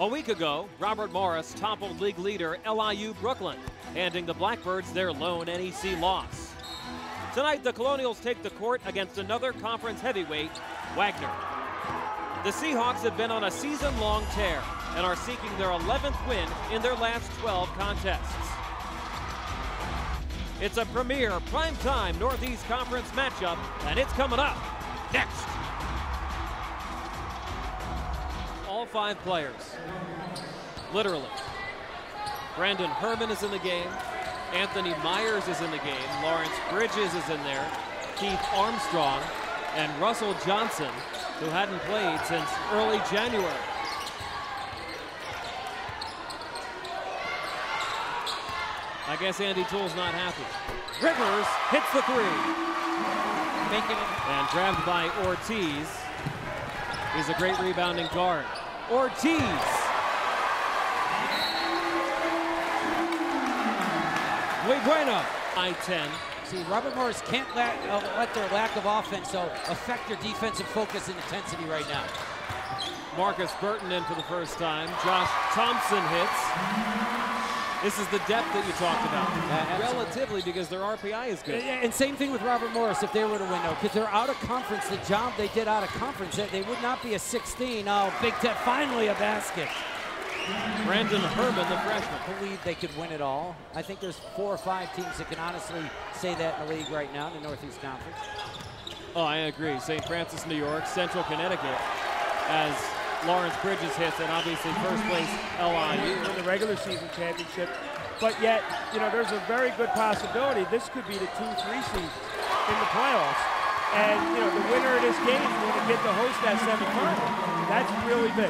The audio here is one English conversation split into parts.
A week ago, Robert Morris toppled league leader LIU Brooklyn, handing the Blackbirds their lone NEC loss. Tonight, the Colonials take the court against another conference heavyweight, Wagner. The Seahawks have been on a season-long tear and are seeking their 11th win in their last 12 contests. It's a premier primetime Northeast Conference matchup, and it's coming up next. All 5 players, literally. Brandon Herman is in the game. Anthony Myers is in the game. Lawrence Bridges is in there. Keith Armstrong and Russell Johnson, who hadn't played since early January. I guess Andy Toole's not happy. Rivers hits the 3. Making it. And grabbed by Ortiz. He's a great rebounding guard. Ortiz. Muy bueno. I-10. See, Robert Morris can't let their lack of offense affect their defensive focus and intensity right now. Marcus Burton in for the first time. Josh Thompson hits. This is the depth that you talked about. Relatively, because their RPI is good. And same thing with Robert Morris if they were to win, though, because they're out of conference. The job they did out of conference, they would not be a 16. Oh, Big Ten, finally a basket. Brandon Herman, the freshman. I believe they could win it all. I think there's 4 or 5 teams that can honestly say that in the league right now in the Northeast Conference. Oh, I agree. St. Francis, New York, Central Connecticut, as Lawrence Bridges hits, and obviously first place LIU. In the regular season championship. But yet, you know, there's a very good possibility this could be the 2-3 seed in the playoffs. And, you know, the winner of this game is going to get to host that semifinal. That's really big.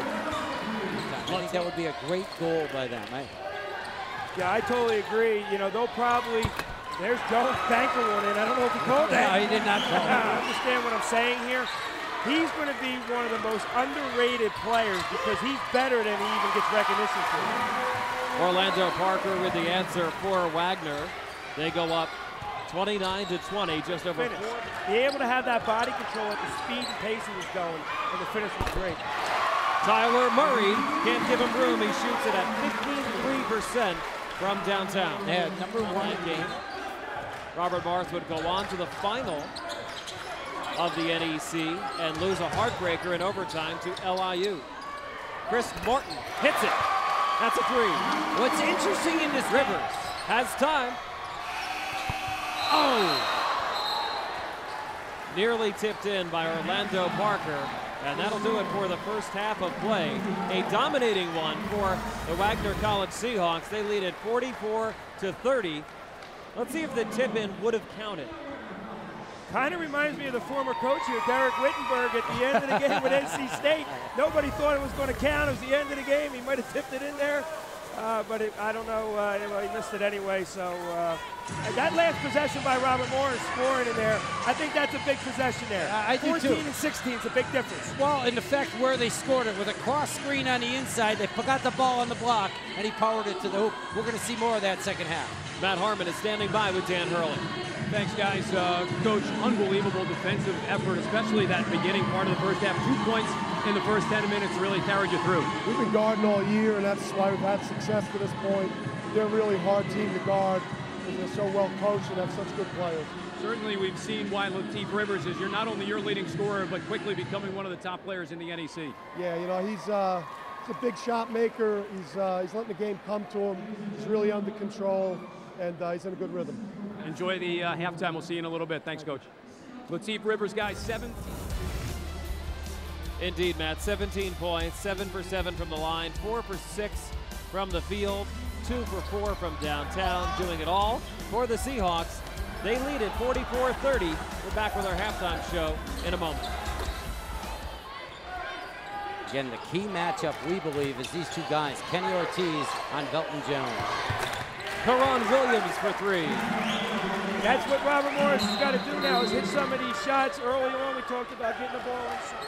I think that would be a great goal by them, right? Yeah, I totally agree. You know, they'll probably, there's Joe Banker one in. I don't know if he called that. No, he did not call it. I understand what I'm saying here. He's going to be one of the most underrated players because he's better than he even gets recognition for. Orlando Parker with the answer for Wagner. They go up 29-20, just over 4. Be able to have that body control at the speed and pace he was going, and the finish was great. Tyler Murray can't give him room. He shoots it at 53% from downtown. Yeah, number 1 game. Robert Morris would go on to the final of the NEC and lose a heartbreaker in overtime to LIU. Chris Martin hits it. That's a 3. What's interesting in this Rivers has time. Oh! Nearly tipped in by Orlando Parker, and that'll do it for the first half of play. A dominating one for the Wagner College Seahawks. They lead at 44-30. Let's see if the tip-in would have counted. Kind of reminds me of the former coach here, Derek Wittenberg, at the end of the game with NC State. Nobody thought it was going to count. It was the end of the game. He might have tipped it in there, but I don't know. Anyway, he missed it anyway. So that last possession by Robert Morris scoring in there, I think that's a big possession there. I do 14 too. and 16 is a big difference. Well, in the fact where they scored it, with a cross screen on the inside, they forgot the ball on the block, and he powered it to the hoop. We're going to see more of that second half. Matt Harmon is standing by with Dan Hurley. Thanks, guys. Coach, unbelievable defensive effort, especially that beginning part of the first half. 2 points in the first 10 minutes really carried you through. We've been guarding all year, and that's why we've had success to this point. They're a really hard team to guard because they're so well coached and have such good players. Certainly, we've seen why Latif Rivers is not only your leading scorer, but quickly becoming one of the top players in the NEC. Yeah, you know, he's a big shot maker. He's letting the game come to him. He's really under control, and he's in a good rhythm. Enjoy the halftime. We'll see you in a little bit. Thanks, Coach. Latif Rivers, guys, 17. Indeed, Matt, 17 points, 7 for 7 from the line, 4 for 6 from the field, 2 for 4 from downtown, doing it all for the Seahawks. They lead at 44-30. We're back with our halftime show in a moment. Again, the key matchup, we believe, is these 2 guys, Kenny Ortiz on Belton Jones. Karan Williams for 3. That's what Robert Morris has got to do now, is hit some of these shots early on. We talked about getting the ball inside.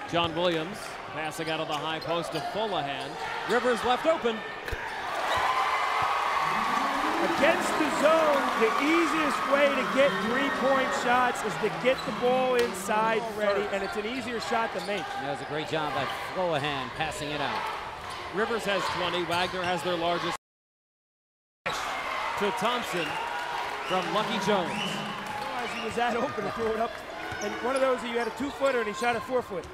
John Williams passing out of the high post to Fullahan. Rivers left open. Against the zone, the easiest way to get three-point shots is to get the ball inside ready, and it's an easier shot to make. That was a great job by Floahan passing it out. Rivers has 20. Wagner has their largest. To Thompson from Lucky Jones. Realized he was that open to throw it up. And one of those, you had a 2-footer and he shot a 4-foot.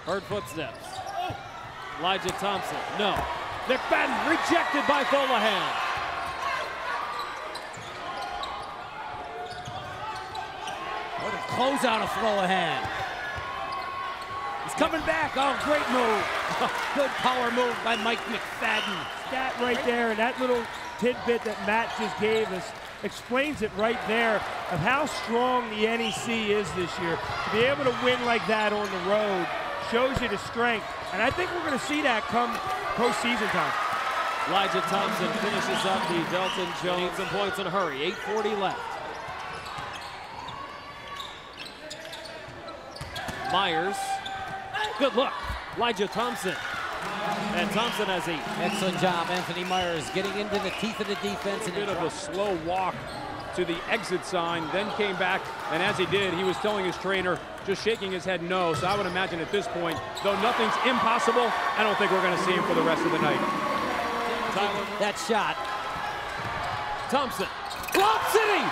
Heard footsteps. Elijah Thompson, no. McFadden rejected by Floahan. What a closeout of Floahan. He's coming back. Oh, great move. Good power move by Mike McFadden. That right there, and that little tidbit that Matt just gave us explains it right there of how strong the NEC is this year. To be able to win like that on the road shows you the strength. And I think we're going to see that come postseason time. Elijah Thompson finishes up the Delton Jones. Need some points in a hurry. 8:40 left. Myers. Good look. Elijah Thompson. And Thompson has 8. Excellent job, Anthony Myers, getting into the teeth of the defense. A bit of a slow walk to the exit sign, then came back, and as he did, he was telling his trainer, just shaking his head no. So I would imagine at this point, though nothing's impossible, I don't think we're going to see him for the rest of the night. That shot. Thompson. Lob City!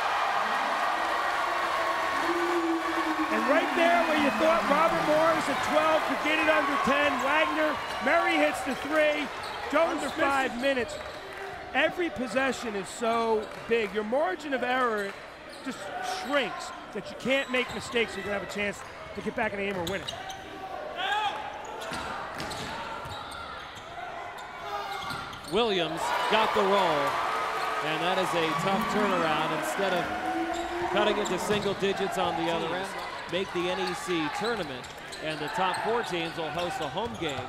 And right there where you thought Robert Morris at 12 could get it under 10, Wagner, Murray hits the 3, Jones for 5 minutes. Every possession is so big. Your margin of error just shrinks that you can't make mistakes. You're going to have a chance to get back in the game or win it. Williams got the roll, and that is a tough turnaround. Instead of cutting into single digits on the other end, make the NEC tournament, and the top 4 teams will host a home game,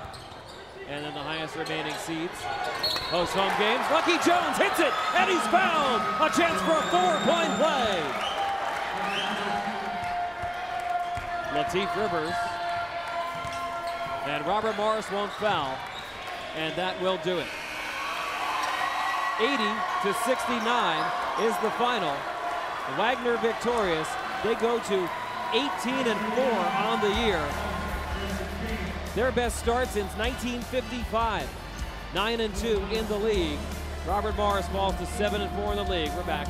and then the highest remaining seeds host home games. Lucky Jones hits it, and he's fouled. A chance for a 4-point play. Latif Rivers, and Robert Morris won't foul, and that will do it. 80-69 is the final. Wagner victorious. They go to 18-4 on the year. Their best start since 1955. 9-2 in the league. Robert Morris falls to 7-4 in the league. We're back.